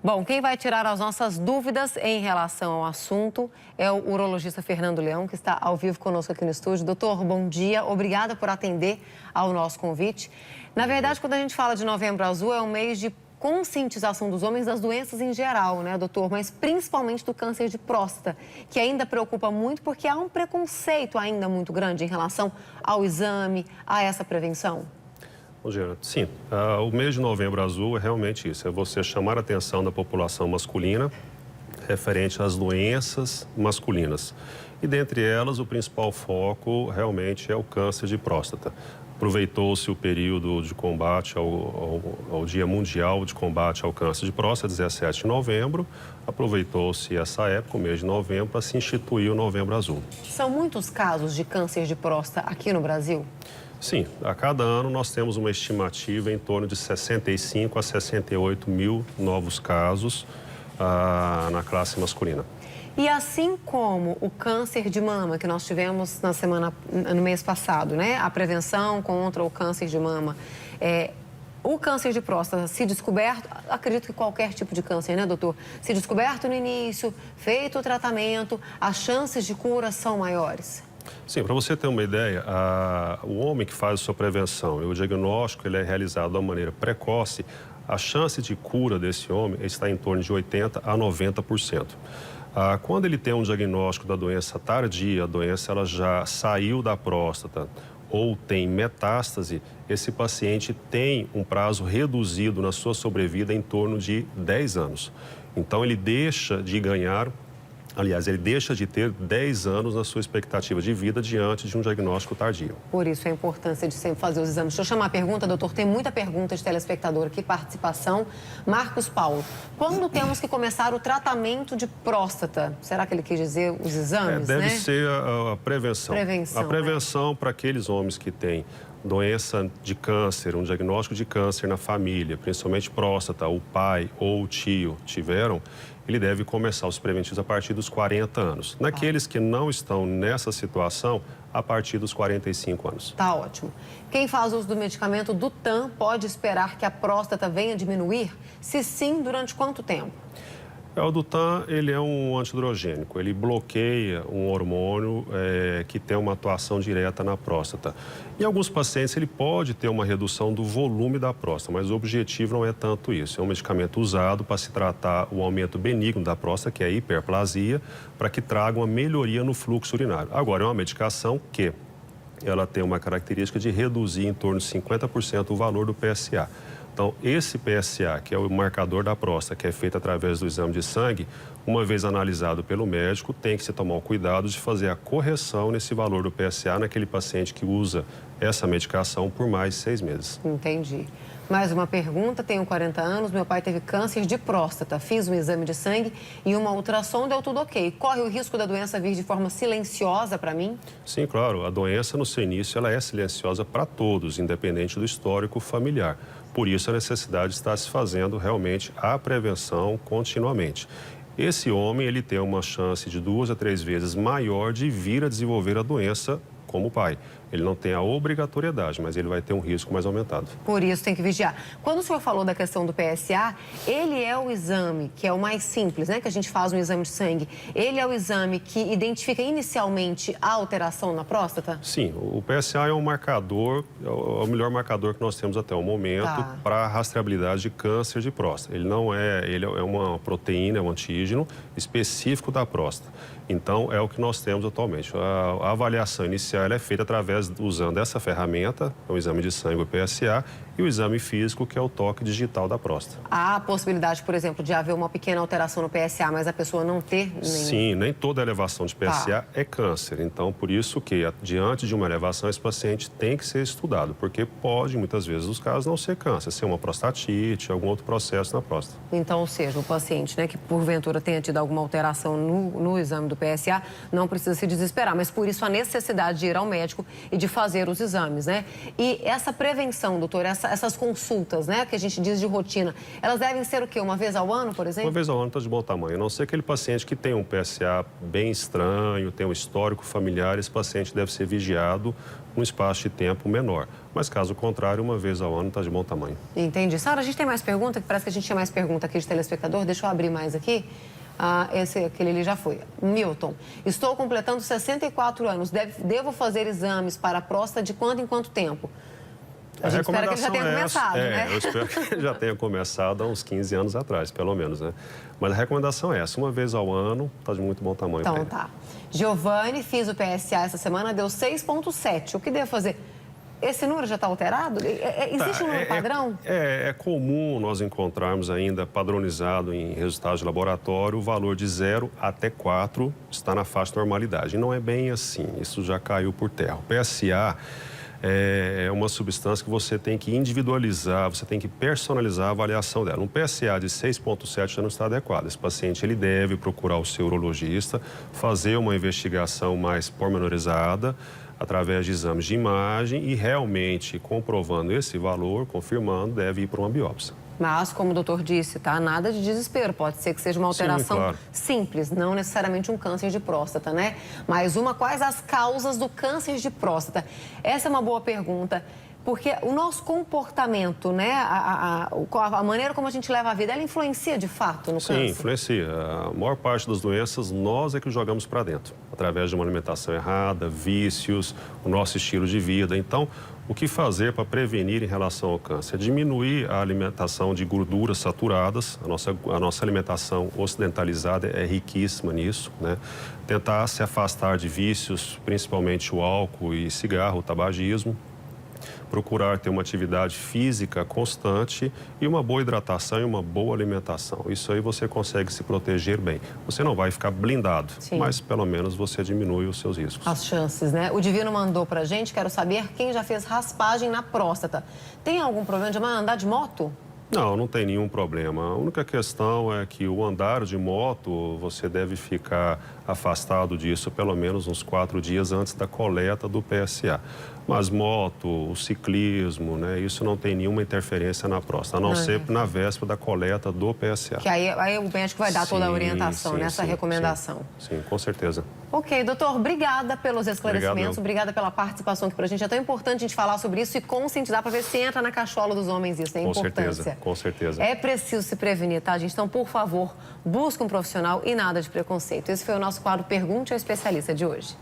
Bom, quem vai tirar as nossas dúvidas em relação ao assunto é o urologista Fernando Leão, que está ao vivo conosco aqui no estúdio. Doutor, bom dia. Obrigada por atender ao nosso convite. Na verdade, quando a gente fala de Novembro Azul, é um mês de conscientização dos homens das doenças em geral, né, doutor? Mas principalmente do câncer de próstata, que ainda preocupa muito porque há um preconceito ainda muito grande em relação ao exame, a essa prevenção. Bom dia. Sim, o mês de Novembro Azul é realmente isso, é você chamar a atenção da população masculina referente às doenças masculinas. E dentre elas, o principal foco realmente é o câncer de próstata. Aproveitou-se o período de combate ao Dia Mundial de Combate ao Câncer de Próstata, 17 de novembro. Aproveitou-se essa época, o mês de novembro, para se instituir o Novembro Azul. São muitos casos de câncer de próstata aqui no Brasil? Sim, a cada ano nós temos uma estimativa em torno de 65 a 68 mil novos casos na classe masculina. E assim como o câncer de mama que nós tivemos no mês passado, né? A prevenção contra o câncer de mama. O câncer de próstata, se descoberto, acredito que qualquer tipo de câncer, né, doutor? Se descoberto no início, feito o tratamento, as chances de cura são maiores? Sim, para você ter uma ideia, o homem que faz a sua prevenção e o diagnóstico ele é realizado de uma maneira precoce, a chance de cura desse homem está em torno de 80% a 90%. Quando ele tem um diagnóstico da doença tardia, a doença ela já saiu da próstata ou tem metástase, esse paciente tem um prazo reduzido na sua sobrevida em torno de 10 anos. Então, ele deixa de ganhar, aliás, ele deixa de ter 10 anos na sua expectativa de vida diante de um diagnóstico tardio. Por isso a importância de sempre fazer os exames. Deixa eu chamar a pergunta, doutor. Tem muita pergunta de telespectador aqui, participação. Marcos Paulo, quando temos que começar o tratamento de próstata? Será que ele quis dizer os exames, Deve né? ser a prevenção. A prevenção para aqueles homens que têm doença de câncer, um diagnóstico de câncer na família, principalmente próstata, o pai ou o tio tiveram, ele deve começar os preventivos a partir dos 40 anos. Naqueles que não estão nessa situação, a partir dos 45 anos. Tá ótimo. Quem faz uso do medicamento Dutan pode esperar que a próstata venha diminuir? Se sim, durante quanto tempo? O Dutan, ele é um antihidrogênico, ele bloqueia um hormônio que tem uma atuação direta na próstata. Em alguns pacientes, ele pode ter uma redução do volume da próstata, mas o objetivo não é tanto isso. É um medicamento usado para se tratar o aumento benigno da próstata, que é a hiperplasia, para que traga uma melhoria no fluxo urinário. Agora, é uma medicação que ela tem uma característica de reduzir em torno de 50% o valor do PSA. Então, esse PSA, que é o marcador da próstata, que é feito através do exame de sangue, uma vez analisado pelo médico, tem que se tomar o cuidado de fazer a correção nesse valor do PSA naquele paciente que usa essa medicação por mais de 6 meses. Entendi. Mais uma pergunta, tenho 40 anos, meu pai teve câncer de próstata, fiz um exame de sangue e uma ultrassom, deu tudo ok. Corre o risco da doença vir de forma silenciosa para mim? Sim, claro. A doença, no seu início, ela é silenciosa para todos, independente do histórico familiar. Por isso, a necessidade está se fazendo realmente a prevenção continuamente. Esse homem, ele tem uma chance de 2 a 3 vezes maior de vir a desenvolver a doença como pai. Ele não tem a obrigatoriedade, mas ele vai ter um risco mais aumentado. Por isso tem que vigiar. Quando o senhor falou da questão do PSA, ele é o exame que é o mais simples, né? Que a gente faz um exame de sangue. Ele é o exame que identifica inicialmente a alteração na próstata? Sim, o PSA é um marcador, é o melhor marcador que nós temos até o momento para a rastreabilidade de câncer de próstata. Ele é uma proteína, é um antígeno específico da próstata. Então, é o que nós temos atualmente. A avaliação inicial é feita usando essa ferramenta, o exame de sangue, o PSA, e o exame físico, que é o toque digital da próstata. Há a possibilidade, por exemplo, de haver uma pequena alteração no PSA, mas a pessoa não ter nenhum... Sim, nem toda elevação de PSA é câncer. Então, por isso que, diante de uma elevação, esse paciente tem que ser estudado, porque pode, muitas vezes, nos casos, não ser câncer, ser uma prostatite, algum outro processo na próstata. Então, ou seja, o paciente, né, que porventura tenha tido alguma alteração no exame do PSA, não precisa se desesperar, mas por isso a necessidade de ir ao médico e de fazer os exames, né? E essa prevenção, doutor, essas consultas, né, que a gente diz de rotina, elas devem ser o quê? Uma vez ao ano, por exemplo? Uma vez ao ano está de bom tamanho. A não ser aquele paciente que tem um PSA bem estranho, tem um histórico familiar, esse paciente deve ser vigiado num espaço de tempo menor. Mas, caso contrário, uma vez ao ano está de bom tamanho. Entendi. Sara, a gente tem mais pergunta? Que parece que a gente tinha mais pergunta aqui de telespectador. Deixa eu abrir mais aqui. Aquele ali já foi. Milton, estou completando 64 anos. Devo fazer exames para a próstata de quanto em quanto tempo? A gente espera que ele já tenha começado, né? Eu espero que ele já tenha começado há uns 15 anos atrás, pelo menos, né? Mas a recomendação é essa, uma vez ao ano, está de muito bom tamanho. Então, tá. Giovanni, fiz o PSA essa semana, deu 6,7. O que devo fazer? Esse número já está alterado? Existe um número padrão? É comum nós encontrarmos ainda padronizado em resultados de laboratório o valor de 0 até 4 está na faixa de normalidade. E não é bem assim, isso já caiu por terra. O PSA é uma substância que você tem que individualizar, você tem que personalizar a avaliação dela. Um PSA de 6,7 já não está adequado. Esse paciente ele deve procurar o seu urologista, fazer uma investigação mais pormenorizada, através de exames de imagem e realmente comprovando esse valor, confirmando, deve ir para uma biópsia. Mas, como o doutor disse, tá? Nada de desespero. Pode ser que seja uma alteração Sim, claro. simples, não necessariamente um câncer de próstata, né? Mas quais as causas do câncer de próstata? Essa é uma boa pergunta. Porque o nosso comportamento, né, a maneira como a gente leva a vida, ela influencia de fato no câncer? Sim, influencia. A maior parte das doenças nós é que jogamos para dentro, através de uma alimentação errada, vícios, o nosso estilo de vida. Então, o que fazer para prevenir em relação ao câncer? Diminuir a alimentação de gorduras saturadas, a nossa alimentação ocidentalizada é riquíssima nisso, né? Tentar se afastar de vícios, principalmente o álcool e cigarro, o tabagismo. Procurar ter uma atividade física constante e uma boa hidratação e uma boa alimentação. Isso aí você consegue se proteger bem. Você não vai ficar blindado, Sim, mas pelo menos você diminui os seus riscos. as chances, né? O Divino mandou pra gente, quero saber quem já fez raspagem na próstata. Tem algum problema de andar de moto? Não tem nenhum problema. A única questão é que o andar de moto, você deve ficar afastado disso pelo menos uns 4 dias antes da coleta do PSA. Mas moto, o ciclismo, né, isso não tem nenhuma interferência na próstata, a não ser na véspera da coleta do PSA. Que aí o médico vai dar toda a orientação, nessa recomendação. Sim, com certeza. Ok, doutor, obrigada pelos esclarecimentos, obrigada pela participação aqui pra gente. É tão importante a gente falar sobre isso e conscientizar para ver se entra na cachola dos homens isso, né? Importância. Com certeza. É preciso se prevenir, tá, gente? Então, por favor, busque um profissional e nada de preconceito. Esse foi o nosso quadro Pergunte ao Especialista de hoje.